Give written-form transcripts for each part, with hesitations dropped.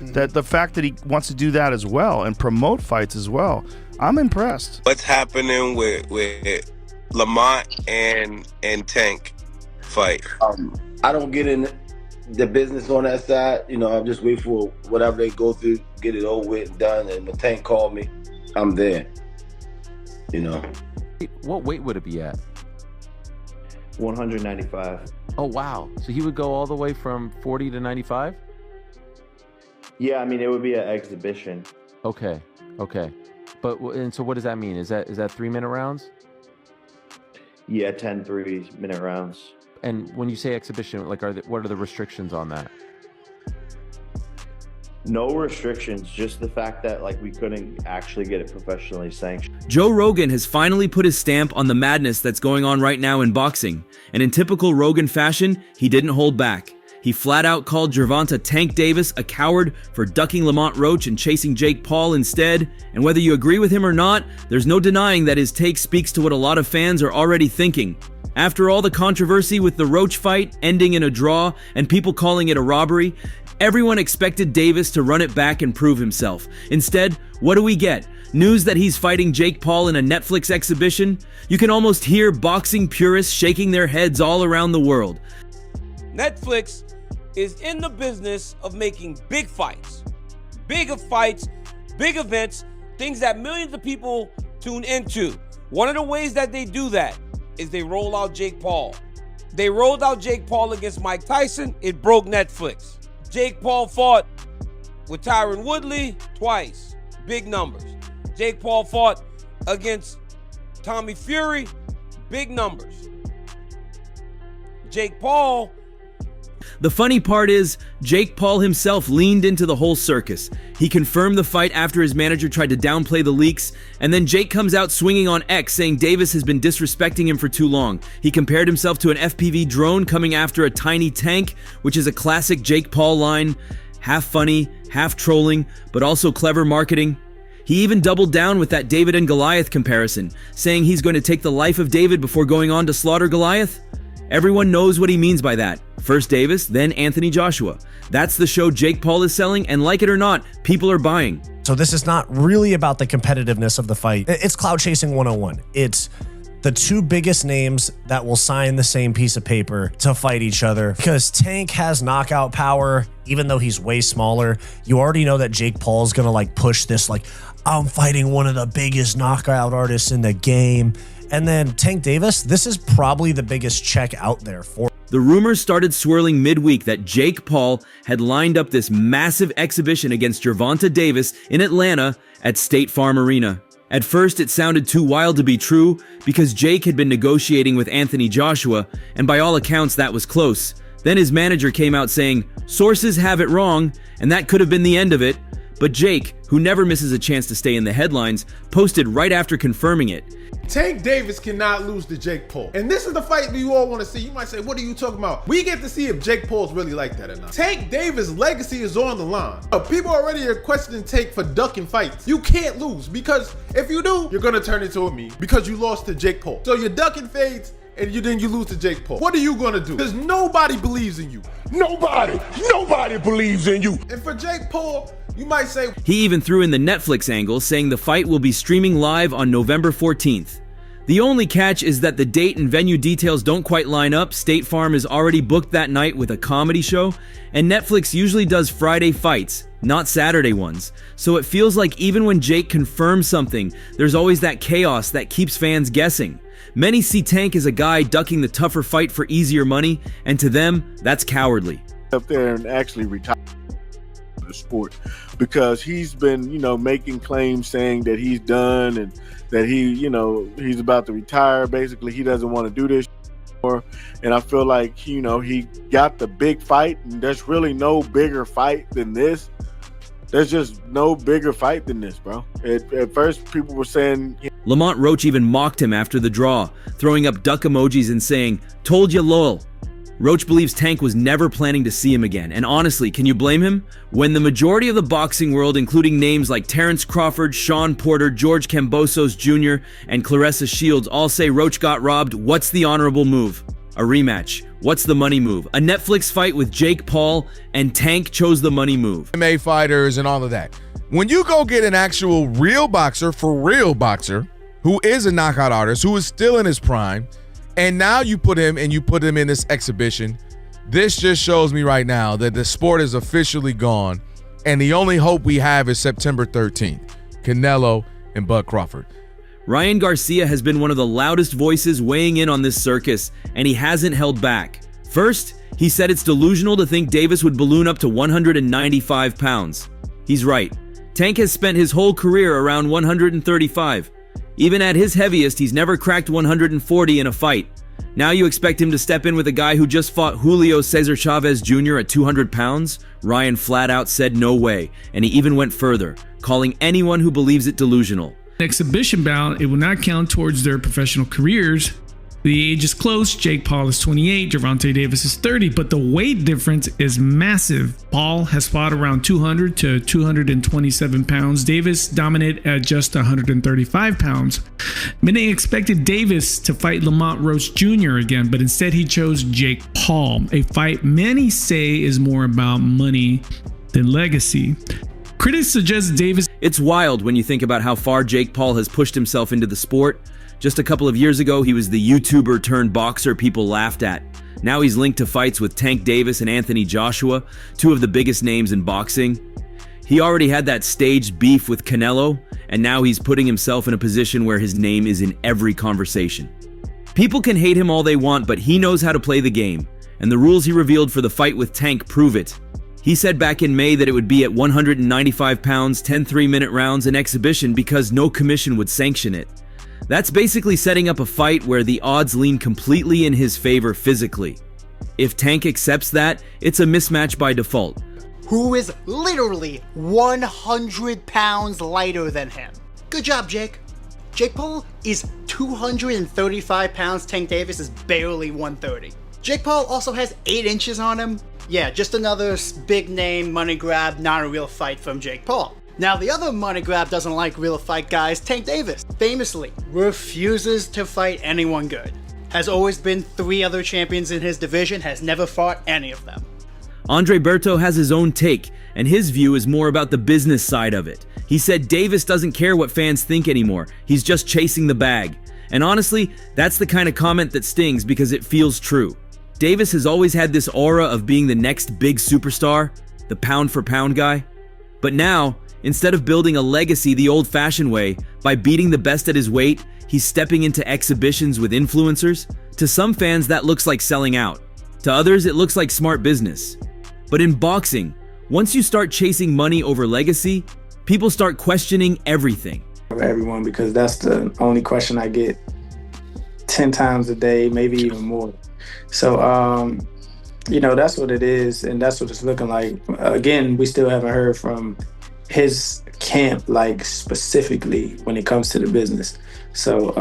that the fact that he wants to do that as well and promote fights as well, I'm impressed. What's happening with Lamont and Tank fight? I don't get in the business on that side. You know, I'm just waiting for whatever they go through, get it over with and done. And when Tank called me, I'm there. You know. What weight would it be at? 195. Oh, wow. So he would go all the way from 40 to 95? Yeah, I mean, it would be an exhibition. Okay. But, and so what does that mean? Is that 3-minute rounds? Yeah, 10 3-minute rounds. And when you say exhibition, like, what are the restrictions on that? No restrictions, just the fact that like we couldn't actually get it professionally sanctioned. Joe Rogan has finally put his stamp on the madness that's going on right now in boxing, and in typical Rogan fashion, he didn't hold back. He flat out called Gervonta Tank Davis a coward for ducking Lamont Roach and chasing Jake Paul instead, and whether you agree with him or not, there's no denying that his take speaks to what a lot of fans are already thinking. After all the controversy with the Roach fight ending in a draw and people calling it a robbery, everyone expected Davis to run it back and prove himself. Instead, what do we get? News that he's fighting Jake Paul in a Netflix exhibition? You can almost hear boxing purists shaking their heads all around the world. Netflix is in the business of making big fights, big events, things that millions of people tune into. One of the ways that they do that is they roll out Jake Paul. They rolled out Jake Paul against Mike Tyson. It broke Netflix. Jake Paul fought with Tyron Woodley twice. Big numbers. Jake Paul fought against Tommy Fury. Big numbers. Jake Paul. The funny part is, Jake Paul himself leaned into the whole circus. He confirmed the fight after his manager tried to downplay the leaks, and then Jake comes out swinging on X saying Davis has been disrespecting him for too long. He compared himself to an FPV drone coming after a tiny tank, which is a classic Jake Paul line. Half funny, half trolling, but also clever marketing. He even doubled down with that David and Goliath comparison, saying he's going to take the life of David before going on to slaughter Goliath. Everyone knows what he means by that. First Davis, then Anthony Joshua. That's the show Jake Paul is selling, and like it or not, people are buying. So this is not really about the competitiveness of the fight. It's cloud chasing 101. It's the two biggest names that will sign the same piece of paper to fight each other. Because Tank has knockout power, even though he's way smaller. You already know that Jake Paul's gonna like push this like, I'm fighting one of the biggest knockout artists in the game. And then Tank Davis, this is probably the biggest check out there for. The rumors started swirling midweek that Jake Paul had lined up this massive exhibition against Gervonta Davis in Atlanta at State Farm Arena. At first, it sounded too wild to be true because Jake had been negotiating with Anthony Joshua, and by all accounts, that was close. Then his manager came out saying, sources have it wrong, and that could have been the end of it. But Jake, who never misses a chance to stay in the headlines, posted right after confirming it. Tank Davis cannot lose to Jake Paul. And this is the fight we all want to see. You might say, what are you talking about? We get to see if Jake Paul's really like that or not. Tank Davis' legacy is on the line. People already are questioning Tank for ducking fights. You can't lose because if you do, you're going to turn into a meme because you lost to Jake Paul. So you're ducking fades and then you lose to Jake Paul. What are you going to do? Because nobody believes in you. Nobody believes in you. And for Jake Paul, you might say... He even threw in the Netflix angle, saying the fight will be streaming live on November 14th. The only catch is that the date and venue details don't quite line up. State Farm is already booked that night with a comedy show, and Netflix usually does Friday fights, not Saturday ones. So it feels like even when Jake confirms something, there's always that chaos that keeps fans guessing. Many see Tank as a guy ducking the tougher fight for easier money, and to them, that's cowardly. Up there and actually retire the sport because he's been, making claims saying that he's done and that he's about to retire. Basically, he doesn't want to do this anymore. And I feel like, he got the big fight, and there's really no bigger fight than this. There's just no bigger fight than this, bro. At first, people were saying... Lamont Roach even mocked him after the draw, throwing up duck emojis and saying, "Told ya lol." Roach believes Tank was never planning to see him again, and honestly, can you blame him? When the majority of the boxing world, including names like Terrence Crawford, Sean Porter, George Kambosos Jr., and Claressa Shields all say Roach got robbed, what's the honorable move? A rematch. What's the money move? A Netflix fight with Jake Paul, and Tank chose the money move. MMA fighters and all of that. When you go get an actual real boxer, for real boxer, who is a knockout artist, who is still in his prime, and now you put him in this exhibition, this just shows me right now that the sport is officially gone, and the only hope we have is September 13th. Canelo and Bud Crawford. Ryan Garcia has been one of the loudest voices weighing in on this circus, and he hasn't held back. First, he said it's delusional to think Davis would balloon up to 195 pounds. He's right. Tank has spent his whole career around 135. Even at his heaviest, he's never cracked 140 in a fight. Now you expect him to step in with a guy who just fought Julio Cesar Chavez Jr. at 200 pounds? Ryan flat out said no way, and he even went further, calling anyone who believes it delusional. Exhibition bout, it will not count towards their professional careers. The age is close. Jake Paul is 28, Gervonta Davis is 30, but the weight difference is massive. Paul has fought around 200 to 227 pounds. Davis dominated at just 135 pounds. Many expected Davis to fight Lamont Roach Jr. again, but instead he chose Jake Paul, a fight many say is more about money than legacy. Critics suggest Davis. It's wild when you think about how far Jake Paul has pushed himself into the sport. Just a couple of years ago, he was the YouTuber turned boxer people laughed at. Now he's linked to fights with Tank Davis and Anthony Joshua, two of the biggest names in boxing. He already had that staged beef with Canelo, and now he's putting himself in a position where his name is in every conversation. People can hate him all they want, but he knows how to play the game, and the rules he revealed for the fight with Tank prove it. He said back in May that it would be at 195 pounds, 10 3-minute rounds, an exhibition because no commission would sanction it. That's basically setting up a fight where the odds lean completely in his favor physically. If Tank accepts that, it's a mismatch by default. Who is literally 100 pounds lighter than him. Good job, Jake. Jake Paul is 235 pounds. Tank Davis is barely 130. Jake Paul also has 8 inches on him. Yeah, just another big name money grab, not a real fight from Jake Paul. Now, the other money grab doesn't like real fight guys, Tank Davis, famously refuses to fight anyone good. Has always been 3 other champions in his division, has never fought any of them. Andre Berto has his own take, and his view is more about the business side of it. He said Davis doesn't care what fans think anymore, he's just chasing the bag. And honestly, that's the kind of comment that stings because it feels true. Davis has always had this aura of being the next big superstar, the pound-for-pound guy. But now, instead of building a legacy the old-fashioned way, by beating the best at his weight, he's stepping into exhibitions with influencers. To some fans, that looks like selling out. To others, it looks like smart business. But in boxing, once you start chasing money over legacy, people start questioning everything. Everyone, because that's the only question I get 10 times a day, maybe even more. So, that's what it is, and that's what it's looking like. Again, we still haven't heard from his camp, like specifically when it comes to the business. So,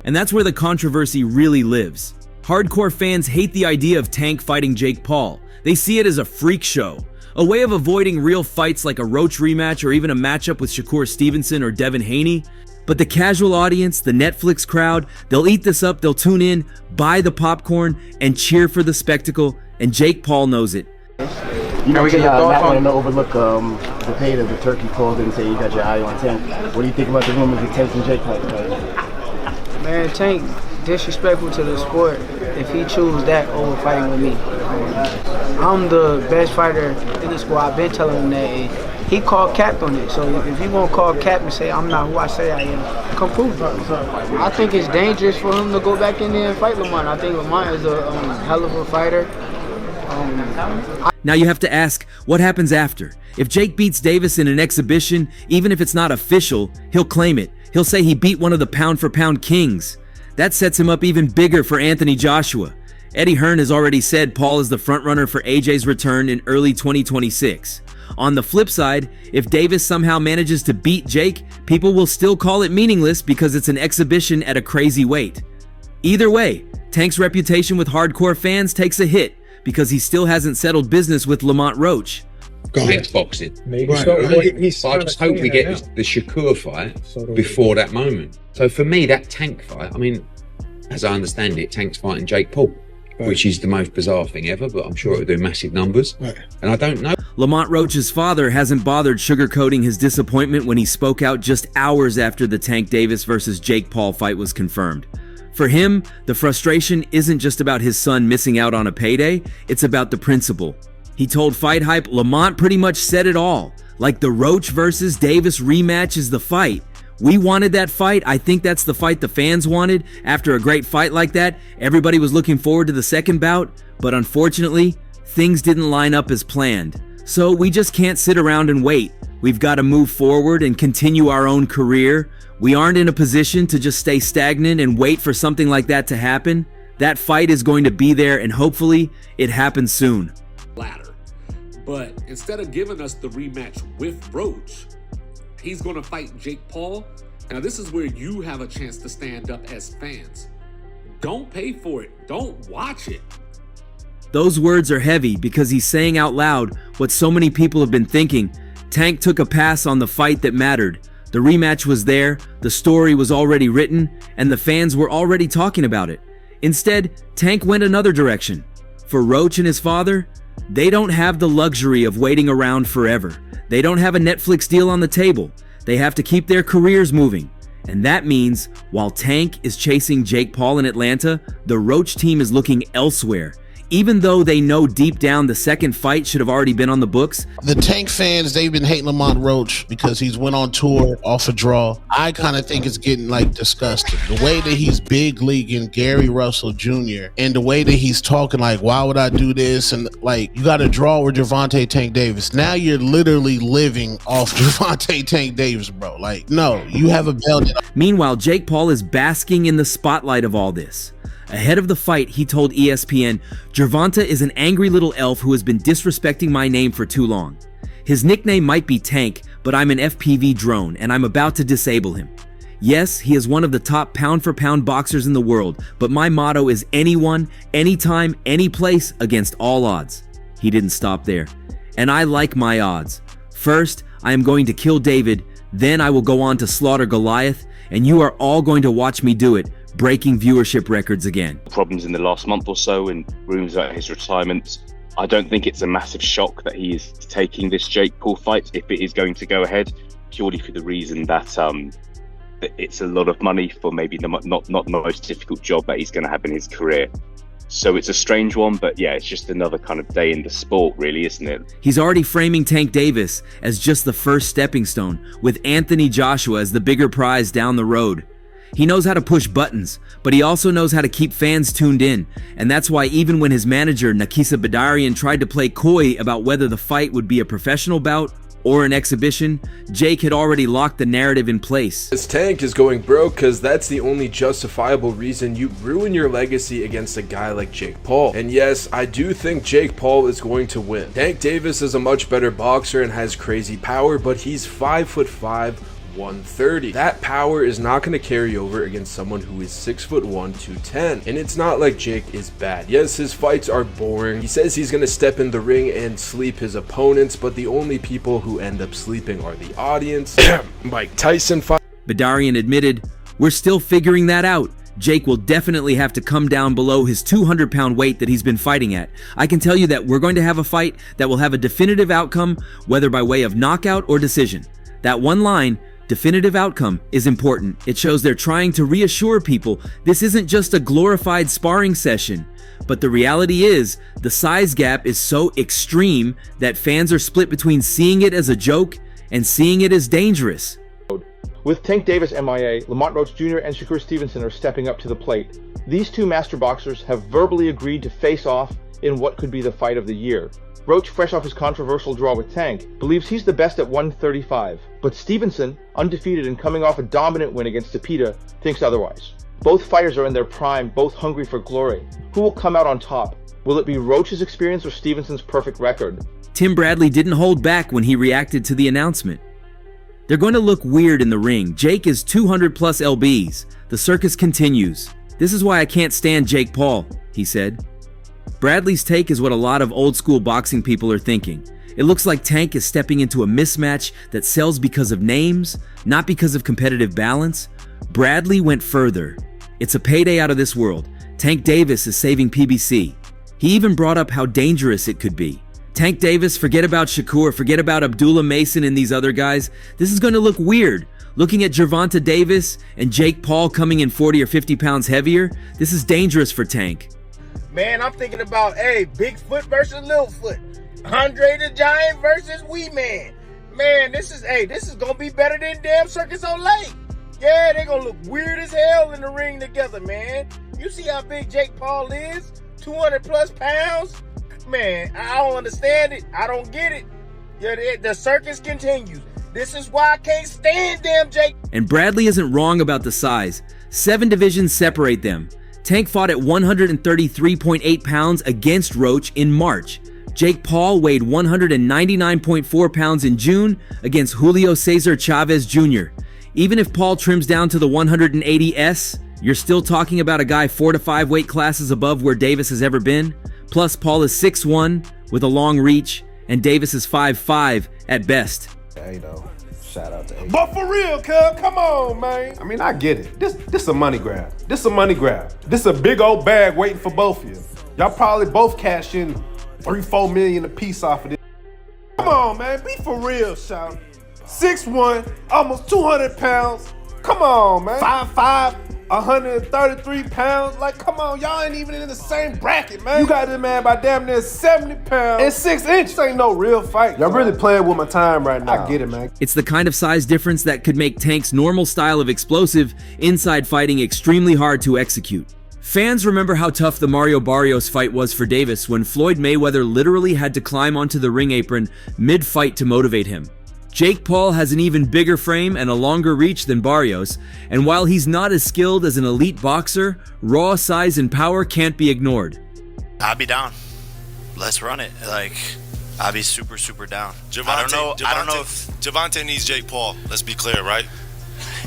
And that's where the controversy really lives. Hardcore fans hate the idea of Tank fighting Jake Paul. They see it as a freak show, a way of avoiding real fights like a Roach rematch or even a matchup with Shakur Stevenson or Devin Haney. But the casual audience, the Netflix crowd, they'll eat this up, they'll tune in, buy the popcorn, and cheer for the spectacle, and Jake Paul knows it. You know, not wanting to overlook the fate of the turkey called and say you got your eye on Tank. What do you think about the rumors of Tank and Jake Paul? Man, Tank disrespectful to the sport if he chooses that over fighting with me. I'm the best fighter in the sport. I've been telling him that, and he called cap on it. So if he won't call cap and say I'm not who I say I am, come prove it. I think it's dangerous for him to go back in there and fight Lamont. I think Lamont is a hell of a fighter. Now you have to ask, what happens after? If Jake beats Davis in an exhibition, even if it's not official, he'll claim it. He'll say he beat one of the pound-for-pound kings. That sets him up even bigger for Anthony Joshua. Eddie Hearn has already said Paul is the frontrunner for AJ's return in early 2026. On the flip side, if Davis somehow manages to beat Jake, people will still call it meaningless because it's an exhibition at a crazy weight. Either way, Tank's reputation with hardcore fans takes a hit because he still hasn't settled business with Lamont Roach. Against boxing. Maybe right. I just hope we get the Shakur fight before that moment. So for me, that Tank fight, I mean, as I understand it, Tank's fighting Jake Paul, which is the most bizarre thing ever, but I'm sure it'll do massive numbers. And I don't know. Lamont Roach's father hasn't bothered sugarcoating his disappointment when he spoke out just hours after the Tank Davis versus Jake Paul fight was confirmed. For him, the frustration isn't just about his son missing out on a payday, it's about the principle. He told Fight Hype, Lamont pretty much said it all. Like the Roach versus Davis rematch is the fight. We wanted that fight. I think that's the fight the fans wanted. After a great fight like that, everybody was looking forward to the second bout, but unfortunately, things didn't line up as planned. So we just can't sit around and wait. We've got to move forward and continue our own career. We aren't in a position to just stay stagnant and wait for something like that to happen. That fight is going to be there, and hopefully it happens soon. Ladder. But instead of giving us the rematch with Roach, he's going to fight Jake Paul. Now, this is where you have a chance to stand up as fans. Don't pay for it. Don't watch it. Those words are heavy because he's saying out loud what so many people have been thinking. Tank took a pass on the fight that mattered. The rematch was there, the story was already written, and the fans were already talking about it. Instead, Tank went another direction. For Roach and his father, they don't have the luxury of waiting around forever. They don't have a Netflix deal on the table. They have to keep their careers moving. And that means, while Tank is chasing Jake Paul in Atlanta, the Roach team is looking elsewhere. Even though they know deep down the second fight should have already been on the books. The Tank fans, they've been hating Lamont Roach because he's went on tour off a draw. I kind of think it's getting like disgusting. The way that he's big leaguing Gary Russell Jr. and the way that he's talking like, why would I do this? And like, you got to draw with Gervonta Tank Davis. Now you're literally living off Gervonta Tank Davis, bro. Like, no, you have a belt. Meanwhile, Jake Paul is basking in the spotlight of all this. Ahead of the fight, he told ESPN, Gervonta is an angry little elf who has been disrespecting my name for too long. His nickname might be Tank, but I'm an FPV drone, and I'm about to disable him. Yes, he is one of the top pound-for-pound boxers in the world, but my motto is anyone, anytime, any place, against all odds. He didn't stop there. And I like my odds. First, I am going to kill David, then I will go on to slaughter Goliath, and you are all going to watch me do it, breaking viewership records again. Problems in the last month or so and rumors about his retirement. I don't think it's a massive shock that he is taking this Jake Paul fight if it is going to go ahead, purely for the reason that it's a lot of money for maybe not the most difficult job that he's going to have in his career. So it's a strange one, but yeah, it's just another kind of day in the sport, really, isn't it? He's already framing Tank Davis as just the first stepping stone, with Anthony Joshua as the bigger prize down the road. He knows how to push buttons, but he also knows how to keep fans tuned in, and that's why even when his manager, Nakisa Badarian, tried to play coy about whether the fight would be a professional bout or an exhibition, Jake had already locked the narrative in place. This Tank is going broke because that's the only justifiable reason you ruin your legacy against a guy like Jake Paul. And yes, I do think Jake Paul is going to win. Tank Davis is a much better boxer and has crazy power, but he's 5'5", 130. That power is not going to carry over against someone who is 6'1", 210. And it's not like Jake is bad. Yes, his fights are boring. He says he's going to step in the ring and sleep his opponents, but the only people who end up sleeping are the audience. Mike Tyson fight. Badarian admitted, "We're still figuring that out. Jake will definitely have to come down below his 200-pound weight that he's been fighting at. I can tell you that we're going to have a fight that will have a definitive outcome, whether by way of knockout or decision." That one line, definitive outcome, is important. It shows they're trying to reassure people this isn't just a glorified sparring session. But the reality is, the size gap is so extreme that fans are split between seeing it as a joke and seeing it as dangerous. With Tank Davis MIA, Lamont Roach Jr. and Shakur Stevenson are stepping up to the plate. These two master boxers have verbally agreed to face off in what could be the fight of the year. Roach, fresh off his controversial draw with Tank, believes he's the best at 135, but Stevenson, undefeated and coming off a dominant win against Tapita, thinks otherwise. Both fighters are in their prime, both hungry for glory. Who will come out on top? Will it be Roach's experience or Stevenson's perfect record? Tim Bradley didn't hold back when he reacted to the announcement. They're going to look weird in the ring. Jake is 200 plus lbs. The circus continues. "This is why I can't stand Jake Paul," he said. Bradley's take is what a lot of old school boxing people are thinking. It looks like Tank is stepping into a mismatch that sells because of names, not because of competitive balance. Bradley went further. It's a payday out of this world. Tank Davis is saving PBC. He even brought up how dangerous it could be. Tank Davis, forget about Shakur, forget about Abdullah Mason and these other guys. This is going to look weird. Looking at Gervonta Davis and Jake Paul coming in 40 or 50 pounds heavier, this is dangerous for Tank. Man, I'm thinking about, Bigfoot versus Littlefoot. Andre the Giant versus Wee Man. Man, this is gonna be better than damn Circus on Lake. Yeah, they gonna look weird as hell in the ring together, man. You see how big Jake Paul is? 200 plus pounds? Man, I don't understand it. I don't get it. Yeah, the circus continues. This is why I can't stand damn Jake. And Bradley isn't wrong about the size. 7 divisions separate them. Tank fought at 133.8 pounds against Roach in March. Jake Paul weighed 199.4 pounds in June against Julio Cesar Chavez Jr. Even if Paul trims down to the 180S, you're still talking about a guy 4 to 5 weight classes above where Davis has ever been. Plus, Paul is 6'1" with a long reach, and Davis is 5'5" at best. Shout out to AJ. But for real, cuz, come on, man. I mean, I get it. This a money grab. This a big old bag waiting for both of you. Y'all probably both cash in $3-4 million a piece off of this. Come on, man. Be for real, shout. 6'1", almost 200 pounds. Come on, man. 5'5", 133 pounds. Like, come on, y'all ain't even in the same bracket, man. You got this man by damn near 70 pounds and 6 inches. This ain't no real fight. Y'all really playing with my time right now. I get it, man. It's the kind of size difference that could make Tank's normal style of explosive inside fighting extremely hard to execute. Fans remember how tough the Mario Barrios fight was for Davis when Floyd Mayweather literally had to climb onto the ring apron mid-fight to motivate him. Jake Paul has an even bigger frame and a longer reach than Barrios, and while he's not as skilled as an elite boxer, raw size and power can't be ignored. I'll be down. Let's run it. I'll be super, super down. I don't know if Gervonta needs Jake Paul. Let's be clear, right?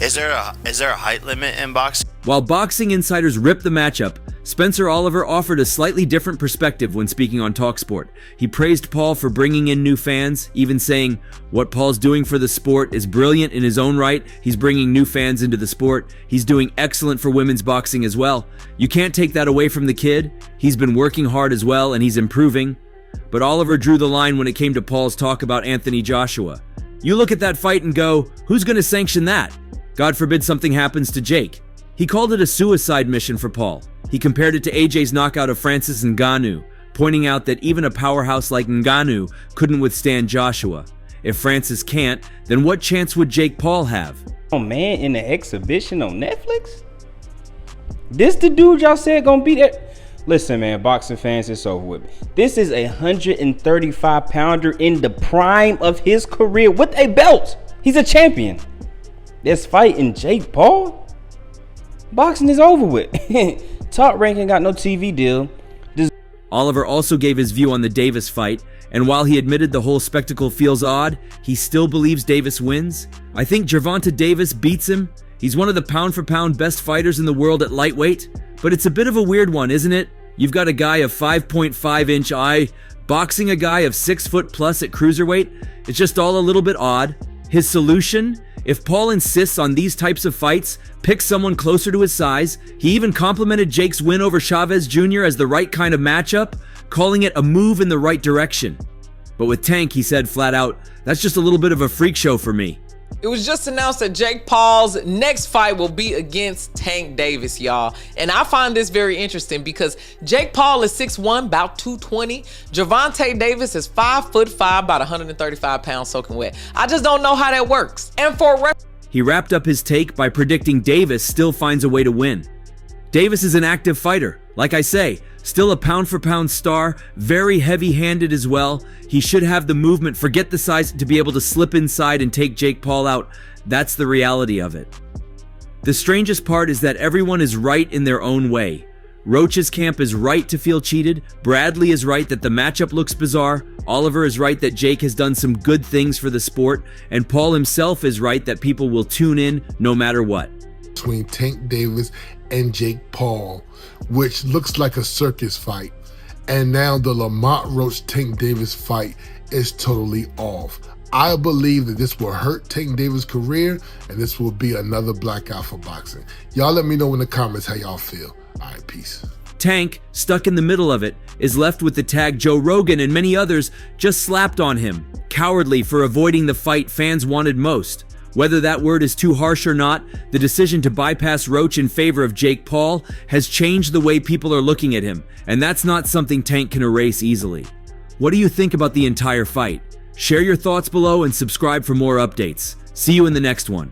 Is there a height limit in boxing? While boxing insiders ripped the matchup, Spencer Oliver offered a slightly different perspective when speaking on TalkSport. He praised Paul for bringing in new fans, even saying, "What Paul's doing for the sport is brilliant in his own right. He's bringing new fans into the sport. He's doing excellent for women's boxing as well. You can't take that away from the kid. He's been working hard as well, and he's improving." But Oliver drew the line when it came to Paul's talk about Anthony Joshua. You look at that fight and go, who's going to sanction that? God forbid something happens to Jake. He called it a suicide mission for Paul. He compared it to AJ's knockout of Francis Ngannou, pointing out that even a powerhouse like Ngannou couldn't withstand Joshua. If Francis can't, then what chance would Jake Paul have? Oh man, in the exhibition on Netflix? This the dude y'all said gonna beat it? Listen man, boxing fans, it's over with me. This is a 135 pounder in the prime of his career with a belt. He's a champion. This fighting Jake Paul? Boxing is over with. Top Rank ain't got no TV deal. Oliver also gave his view on the Davis fight, and while he admitted the whole spectacle feels odd, he still believes Davis wins. I think Gervonta Davis beats him. He's one of the pound-for-pound best fighters in the world at lightweight, but it's a bit of a weird one, isn't it? You've got a guy of 5.5-inch eye boxing a guy of 6 foot plus at cruiserweight. It's just all a little bit odd. His solution? If Paul insists on these types of fights, pick someone closer to his size. He even complimented Jake's win over Chavez Jr. as the right kind of matchup, calling it a move in the right direction. But with Tank, he said flat out, that's just a little bit of a freak show for me. It was just announced that Jake Paul's next fight will be against Tank Davis, y'all. And I find this very interesting because Jake Paul is 6'1", about 220. Gervonta Davis is 5'5", about 135 pounds soaking wet. I just don't know how that works. And for he wrapped up his take by predicting Davis still finds a way to win. Davis is an active fighter. Like I say, still a pound-for-pound star, very heavy-handed as well. He should have the movement, forget the size, to be able to slip inside and take Jake Paul out. That's the reality of it. The strangest part is that everyone is right in their own way. Roach's camp is right to feel cheated. Bradley is right that the matchup looks bizarre. Oliver is right that Jake has done some good things for the sport. And Paul himself is right that people will tune in no matter what. Between Tank Davis and Jake Paul, which looks like a circus fight. And now the Lamont Roach Tank Davis fight is totally off. I believe that this will hurt Tank Davis' career, and this will be another blackout for boxing. Y'all let me know in the comments how y'all feel. All right, peace. Tank, stuck in the middle of it, is left with the tag Joe Rogan and many others just slapped on him, cowardly for avoiding the fight fans wanted most. Whether that word is too harsh or not, the decision to bypass Roach in favor of Jake Paul has changed the way people are looking at him, and that's not something Tank can erase easily. What do you think about the entire fight? Share your thoughts below and subscribe for more updates. See you in the next one.